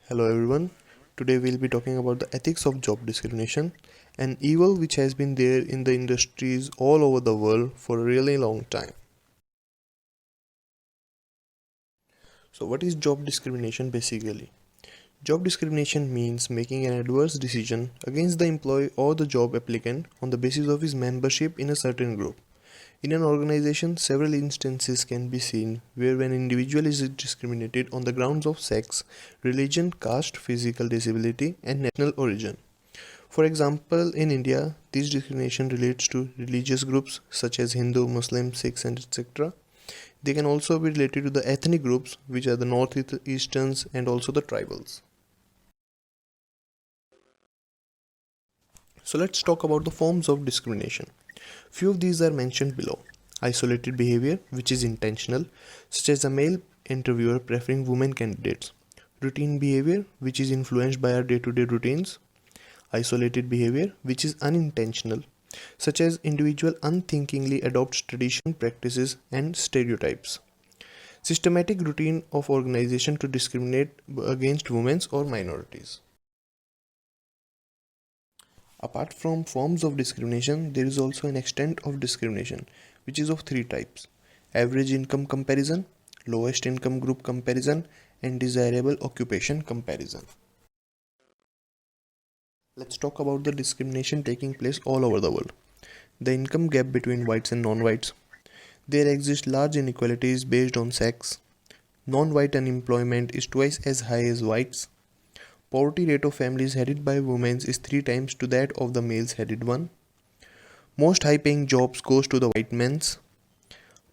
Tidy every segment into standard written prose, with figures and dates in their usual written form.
Hello everyone. Today we'll be talking about the ethics of job discrimination, an evil which has been there in the industries all over the world for a really long time. So what is job discrimination basically? Job discrimination means making an adverse decision against the employee or the job applicant on the basis of his membership in a certain group. In an organization, several instances can be seen where an individual is discriminated on the grounds of sex, religion, caste, physical disability, and national origin. For example, in India, this discrimination relates to religious groups such as Hindu, Muslim, Sikhs, and etc. They can also be related to the ethnic groups, which are the Northeasterns and also the tribals. So let's talk about the forms of discrimination. Few of these are mentioned below. Isolated behavior, which is intentional, such as a male interviewer preferring women candidates. Routine behavior, which is influenced by our day to day routines. Isolated behavior, which is unintentional, such as individual unthinkingly adopts tradition, practices, and stereotypes. Systematic routine of organization to discriminate against women or minorities. Apart from forms of discrimination, there is also an extent of discrimination, which is of three types: average income comparison, lowest income group comparison, and desirable occupation comparison. Let's talk about the discrimination taking place all over the world. The income gap between whites and non whites. There exist large inequalities based on sex. Non white unemployment is twice as high as whites. Poverty rate of families headed by women is 3 times to that of the males headed one. Most high paying jobs goes to the white men's.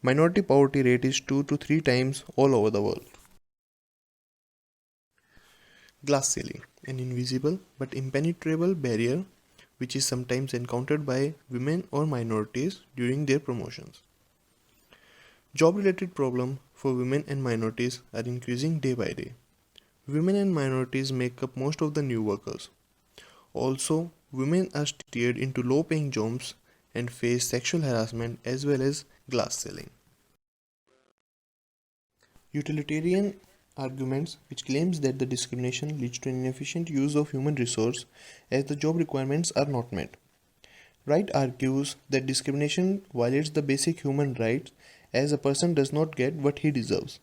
Minority poverty rate is 2 to 3 times all over the world. Glass ceiling, an invisible but impenetrable barrier which is sometimes encountered by women or minorities during their promotions. Job related problems for women and minorities are increasing day by day. Women and minorities make up most of the new workers. Also, women are steered into low paying jobs and face sexual harassment as well as glass ceiling. Utilitarian arguments, which claims that the discrimination leads to an inefficient use of human resource as the job requirements are not met. Right argues that discrimination violates the basic human rights as a person does not get what he deserves.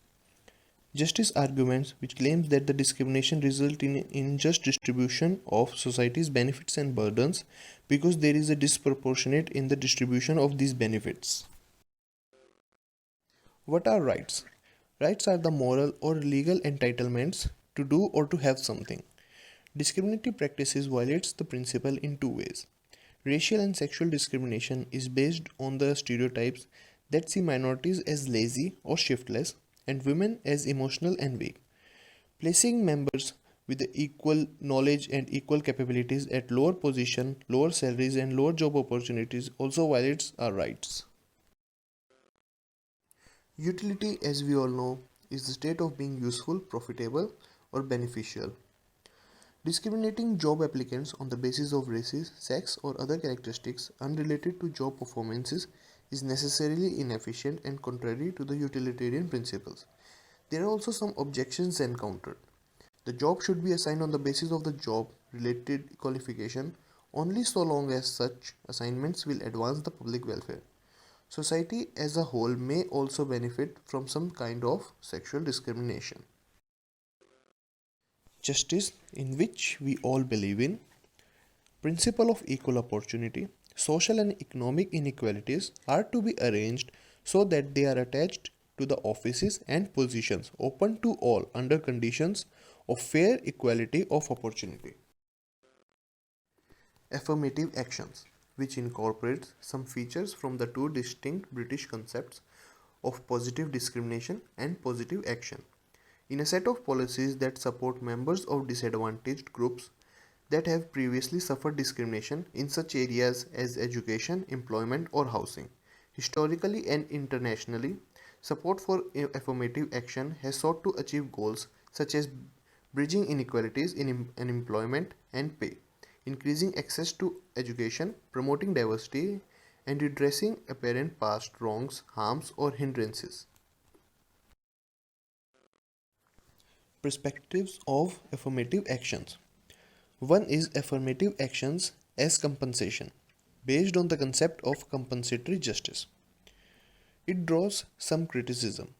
Justice arguments, which claims that the discrimination results in unjust distribution of society's benefits and burdens because there is a disproportionate in the distribution of these benefits. What are rights? Rights are the moral or legal entitlements to do or to have something. Discriminatory practices violates the principle in two ways. Racial and sexual discrimination is based on the stereotypes that see minorities as lazy or shiftless and women as emotional and weak. Placing members with the equal knowledge and equal capabilities at lower position, lower salaries and lower job opportunities also violates our rights. Utility, as we all know, is the state of being useful, profitable, or beneficial. Discriminating job applicants on the basis of races, sex, or other characteristics unrelated to job performances is necessarily inefficient and contrary to the utilitarian principles. There are also some objections encountered. The job should be assigned on the basis of the job related qualification only so long as such assignments will advance the public welfare. Society as a whole may also benefit from some kind of sexual discrimination. Justice, in which we all believe in. Principle of equal opportunity. Social and economic inequalities are to be arranged so that they are attached to the offices and positions open to all under conditions of fair equality of opportunity. Affirmative actions, which incorporates some features from the two distinct British concepts of positive discrimination and positive action, in a set of policies that support members of disadvantaged groups that have previously suffered discrimination in such areas as education, employment, or housing. Historically and internationally, support for affirmative action has sought to achieve goals such as bridging inequalities in employment and pay, increasing access to education, promoting diversity, and redressing apparent past wrongs, harms, or hindrances. perspectives of affirmative actions. One is affirmative actions as compensation, based on the concept of compensatory justice. It draws some criticism.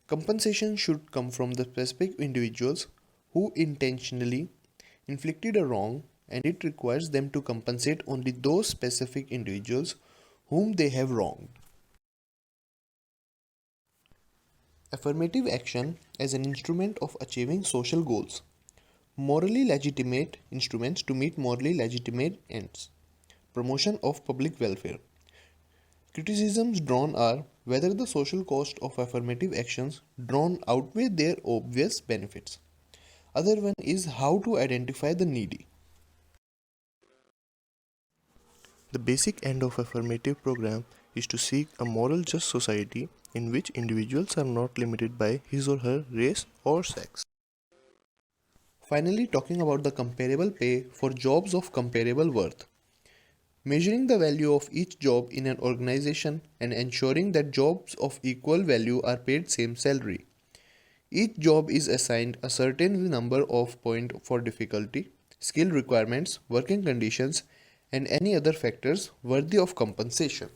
Compensation should come from the specific individuals who intentionally inflicted a wrong, and it requires them to compensate only those specific individuals whom they have wronged. Affirmative action as an instrument of achieving social goals. Morally legitimate instruments to meet morally legitimate ends. Promotion of public welfare. Criticisms drawn are whether the social cost of affirmative actions drawn outweigh their obvious benefits. Other one is how to identify the needy. The basic end of affirmative program is to seek a moral just society in which individuals are not limited by his or her race or sex. Finally, talking about the comparable pay for jobs of comparable worth. Measuring the value of each job in an organization and ensuring that jobs of equal value are paid same salary. Each job is assigned a certain number of points for difficulty, skill requirements, working conditions, and any other factors worthy of compensation.